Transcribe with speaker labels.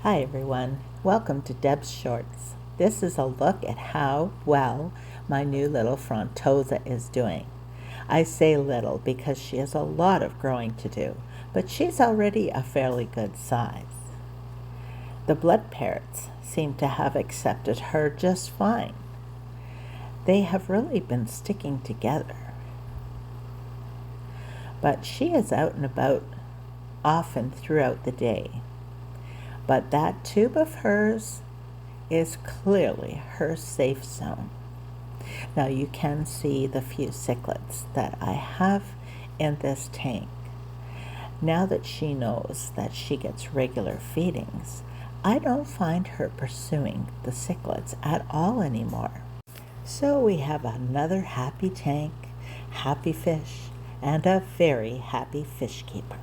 Speaker 1: Hi everyone, welcome to Deb's Shorts. This is a look at how well my new little Frontosa is doing. I say little because she has a lot of growing to do, but she's already a fairly good size. The blood parrots seem to have accepted her just fine. They have really been sticking together. But she is out and about often throughout the day. But that tube of hers is clearly her safe zone. Now you can see the few cichlids that I have in this tank. Now that she knows that she gets regular feedings, I don't find her pursuing the cichlids at all anymore. So we have another happy tank, happy fish, and a very happy fish keeper.